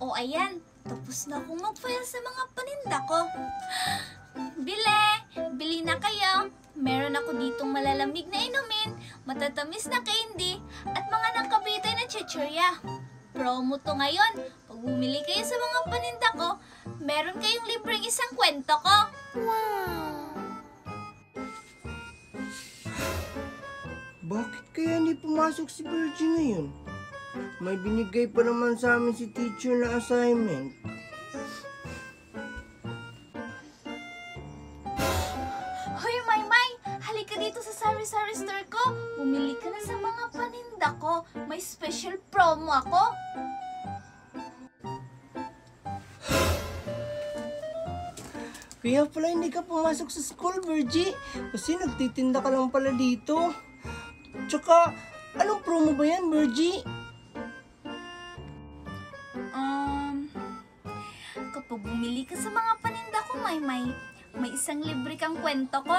O ayan, tapos na akong mag-file sa mga paninda ko. Bili na kayo. Meron ako ditong malalamig na inumin, matatamis na candy, at mga nangkabitay na chichirya. Promo to ngayon. Pag bumili kayo sa mga paninda ko, meron kayong libreng isang kwento ko. Wow! Bakit kaya hindi pumasok si Virgie ngayon? May binigay pa naman sa amin si teacher na assignment. Hoy, Maymay! Halika dito sa sari-sari store ko. Bumili ka na sa mga paninda ko. May special promo ako. Kaya pala hindi ka pumasok sa school, Virgie. Kasi nagtitinda ka lang pala dito. Tsaka, anong promo ba yan, Virgie? Kapag bumili ka sa mga paninda ko, Maymay, may isang libre kang kwento ko.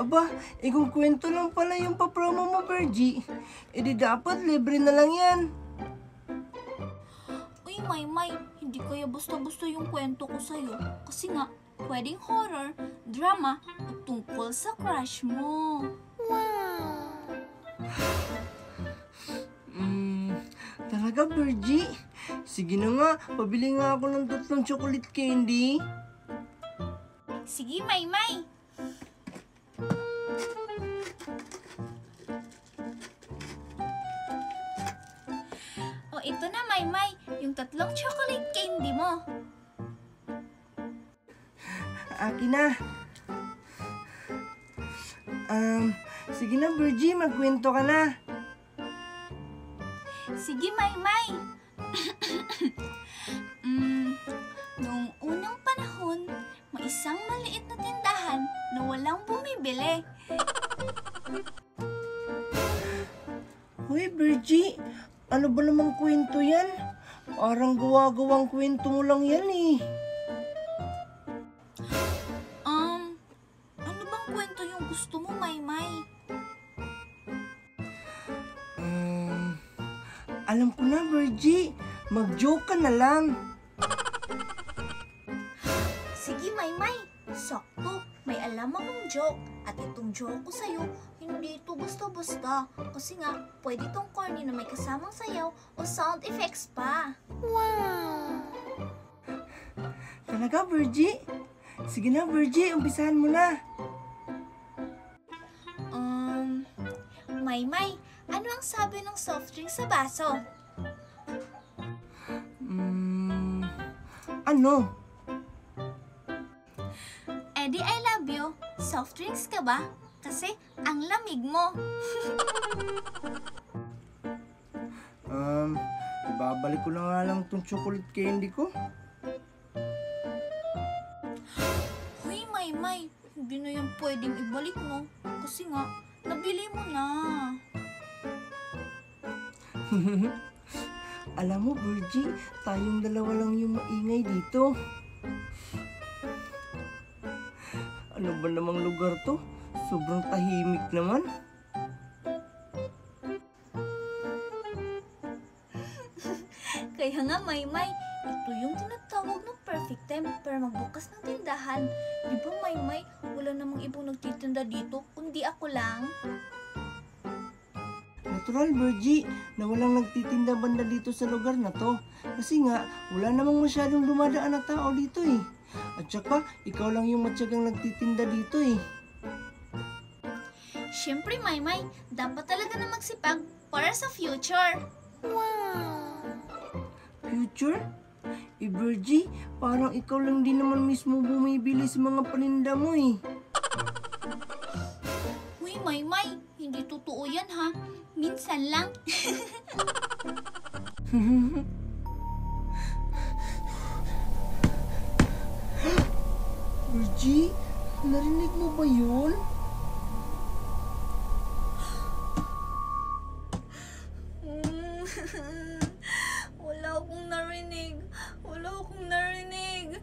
Aba, kung kwento lang pala yung papromo mo, Virgie. Di dapat libre na lang yan. Uy, Maymay, hindi kaya basta-basta yung kwento ko sa'yo. Kasi nga, pwedeng horror, drama, at tungkol sa crush mo. Wow! Talaga, Virgie? Sige na nga, pabili nga ako ng 3 chocolate candy. Sige, Maymay. O, ito na, Maymay, yung 3 chocolate candy mo. Akin na. Sige na, Virgie, magkwento ka na. Sige, Maymay. Noong unang panahon, may isang maliit na tindahan na walang bumibili. Hoy, Virgie, ano ba namang kwento yan? Parang gawa-gawang kwento mo lang yan eh. Ano bang kwento yung gusto mo, Maymay? Alam ko na, Virgie. Mag-joke ka na lang. Sige, Maymay. Sakto. May alam akong joke. At itong joke ko sa'yo, hindi ito basta-basta. Kasi nga, pwede itong corny na may kasamang sayaw o sound effects pa. Wow! Talaga, Virgie? Sige na, Virgie. Umpisahan mo na. Maymay, ano ang sabi ng soft drink sa baso? Ano? Eddie, I love you. Soft drinks ka ba? Kasi ang lamig mo. Ibabalik ko na nga lang tong chocolate candy ko. Hoy, Maymay, hindi na yan pwedeng ibalik, no? Kasi nga, nabili mo na. Alam mo, Virgie, tayong dalawa lang yung maingay dito. Ano ba namang lugar to? Sobrang tahimik naman. Kaya nga, Maymay, ito yung tinatawag na perfect time para magbukas ng tindahan. Di ba, Maymay, wala namang ibang nagtitinda dito, kundi ako lang. Natural, Virgie, na walang nagtitinda banda dito sa lugar na to. Kasi nga, wala namang masyadong dumadaan na tao dito eh. At saka, ikaw lang yung matyagang nagtitinda dito eh. Siyempre, Maymay, dapat talaga na magsipag para sa future. Wow! Future? Virgie, parang ikaw lang din naman mismo bumibili sa mga paninda mo eh. Uy, Maymay, hindi totoo yan ha. Minsan lang. Virgie, narinig mo ba yun? Wala akong narinig. Wala akong narinig.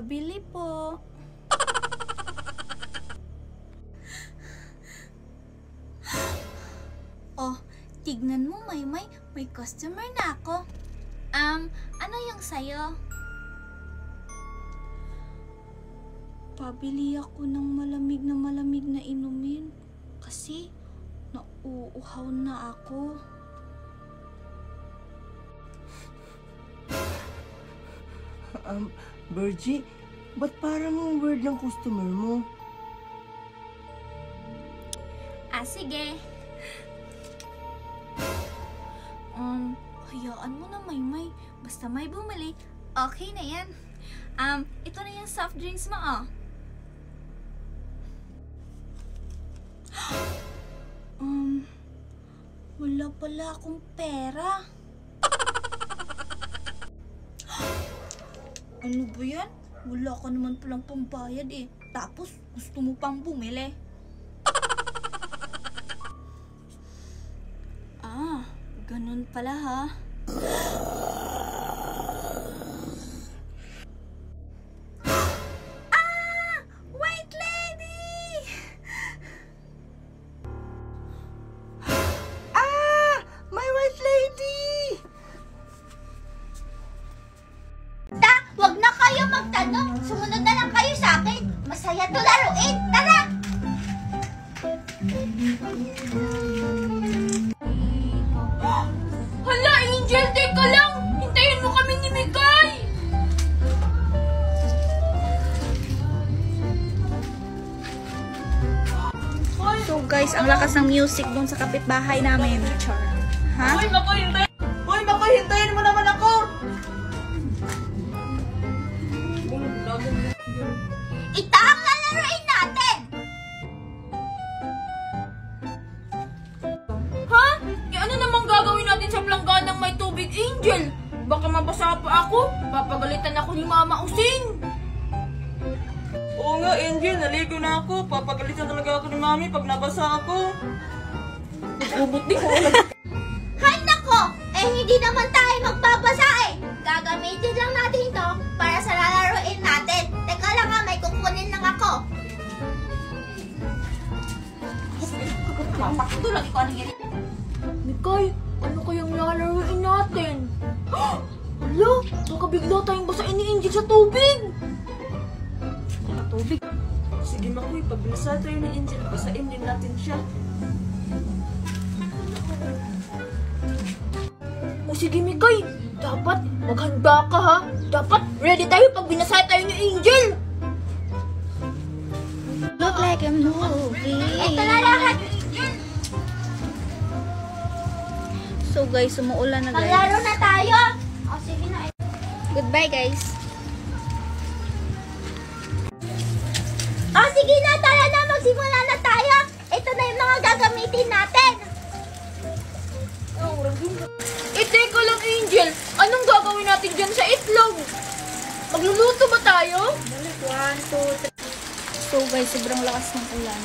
Pabili po. Oh, tignan mo, Maymay. May customer na ako. Ano yung sayo? Pabili ako ng malamig na inumin. Kasi, nauuhaw na ako. Virgie, ba't parang weird ng customer mo? Sige. Hayaan mo na, Maymay. Basta may bumili, okay na yan. Ito na yung soft drinks mo, oh. Wala pala akong pera. Ano ba yan? Wala ka naman palang pambayad eh. Tapos, gusto mo pang bumili. Ganun pala ha. White lady! My white lady! Wag na kayo magtanong. Sumunod na lang kayo sa akin. Masaya to laruin. Tara! Hala, Angel! Teka lang! Hintayin mo kami ni Mikay! So guys, ang lakas ng music dun sa kapitbahay namin. Char. Ha? Hoy, Makoy, hintayin mo naman ako! Ito ang lalaroin natin! Ha? Ano namang gagawin natin sa plangganang may tubig, Angel? Baka mabasa pa ako. Papagalitan ako ni Mama Using. Oo nga, Angel. Naligo na ako. Papagalitan talaga ako ni Mami pag nabasa ako. Nag-ubot din ko. Hay nako! Hindi naman tayo magbabasa eh! Gagamitin lang natin ito para sa lalaroin natin. Teka lang nga, may kukunin lang ako. Mapakitulad ko ano ganito. Mikay, ano kayang lalaroin natin? Hala, baka bigla tayong basain ni Angel sa tubig. Sa tubig? Sige, Makoy, pag binasa tayo ni Angel, basain din natin siya. O sige, Mikay, dapat maghanda ka ha. Dapat ready tayo pag binasa tayo ni Angel. Look like a movie. Ito na lahat, Angel. So guys, umuulan na guys. Maglaro na tayo. O sige na. Goodbye guys. O sige na, tara na. Magsimula na tayo. Ito na yung mga gagamitin natin. Teka lang, Angel. Anong gagawin natin dyan sa itlog? Magluluto ba tayo? 1, 2, 3. So guys, sobrang lakas ng ulan.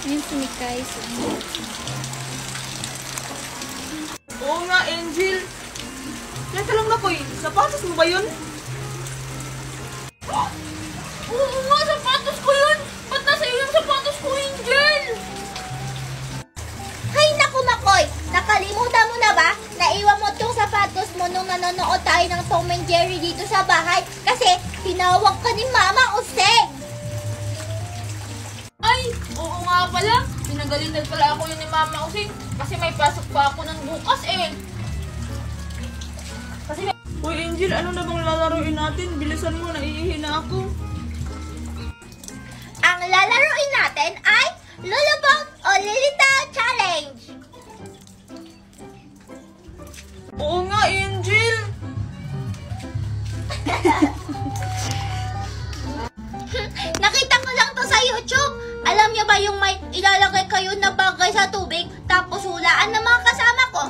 Ayun si Mikay. Oo nga, Angel. Teka lang, Makoy. Sapatos mo ba yun? Oo nga, sapatos ko yun. Ba't nasa iyo yung sapatos ko, Angel? Hay naku, Makoy! Nakalimutan mo na ba? Naiwan mo tong sapatos mo nung nanonood tayo ng Tom and Jerry dito sa bahay kasi tinawag ka ni Mama Useng. Ay, oo nga pala. Pinagalitan pala ako yun ni Mama Using kasi may pasok pa ako ng bukas eh. Uy, Angel, ano na bang lalaroin natin? Bilisan mo, naiihi na ako. Ang lalaroin natin ay Lulubog o Lilita Challenge. Oo nga, Angel. Nakita ko lang to sa YouTube. Alam niyo ba yung may ilalagay kayo na bagay sa tubig tapos hulaan ng mga kasama ko?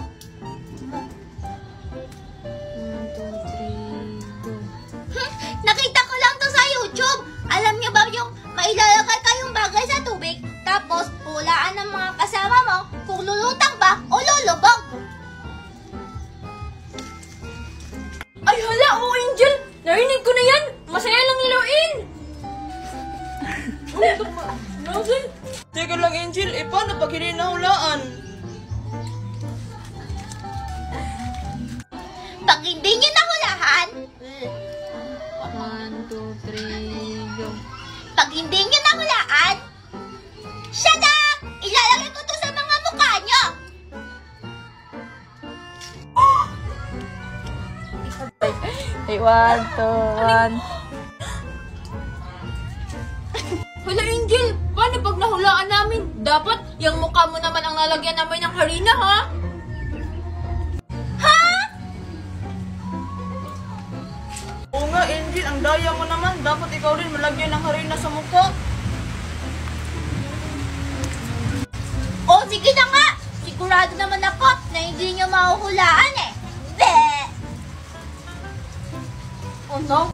1, 2, 3, go. Nakita ko lang to sa YouTube. Alam niyo ba yung may ilalagay kayong bagay sa tubig tapos hulaan ng mga kasama mo kung lulutang ba o lulubog? Ay hala, Angel, paano pag hindi nahulaan? Pag hindi niyo nahulaan, 1, 2, 3, go. pag hindi niyo nahulaan, shut up! Ilalagay ko to sa mga mukha niyo! Hey, 1, 2, 1. Hala Angel, paano pag nahulaan namin? Dapat yung mukha mo naman ang lalagyan namin ng harina, ha? Ha? Oo nga, Angel, ang daya mo naman. Dapat ikaw rin malagyan ng harina sa mukha. O, sige na nga! Sigurado naman ako na hindi niyo mahuhulaan eh. Bleh! Oh no?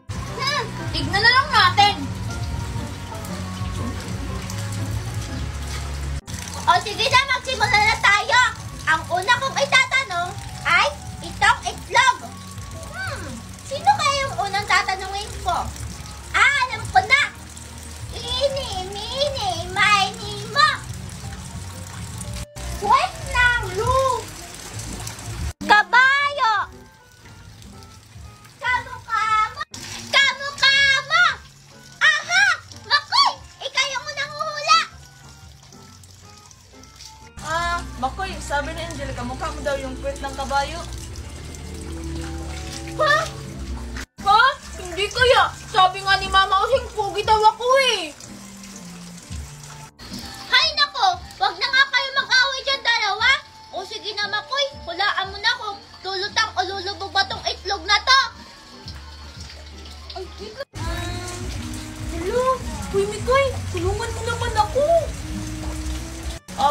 Tignan na lang natin. O, sige na, magsimula na tayo. Ang una kong itatanong ay itong itlog. Sino kaya yung unang tatanungin ko? Alam ko na! Ini, mini, mini, mo! Wait lang, Lu! Kabayo! Kamukha mo! Kamukha mo! Aha! Makoy! Ikaw yung unang uhula! Makoy, sabi ni Angel, kamukha mo daw yung kwet ng kabayo. Ha? Ha? Hindi kaya. Sabi nga ni Mama kasing pugi daw ako eh. Hay nako! Wag na nga kayo mag-away dyan dalawa! O sige na, Makoy, hulaan mo na kung lulutang o lulubog ba tong itlog na to! Ay, hello. Uy, Mikoy, tulungan mo naman ako.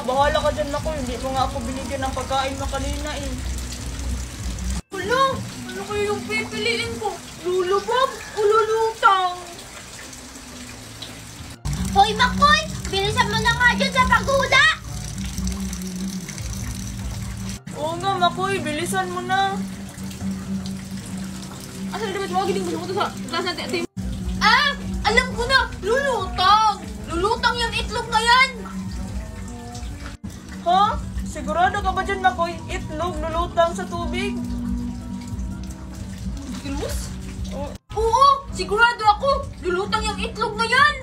Bahala ka dyan ako. Hindi mo nga ako binigyan ng pagkain mo kanina eh. Hello, ano kayo yung pipiliin ko? Lulubog o lulutang? Hoy, Makoy! Bilisan mo na nga dyan sa paghula! Oo nga, Makoy. Bilisan mo na. Asa na dapat mo? Giling mo sa taas natin. Alam ko na. Lulutang. Lulutang yung itlog na yan. Ha? Sigurado ka ba dyan, Makoy? Itlog, lulutang sa tubig? Itlog? Oo, sigurado ako. Lulutang yung itlog na yan.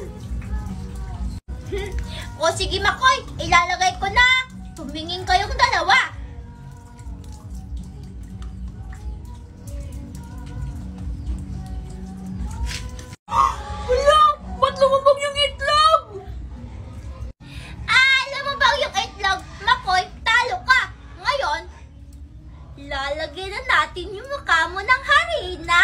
O sige, Makoy, ilalagay ko na! Tumingin kayong dalawa! Wala! Ba't lumabog yung itlog? Alam mo ba yung itlog? Makoy, talo ka! Ngayon, lalagyan na natin yung mukha mo ng harina!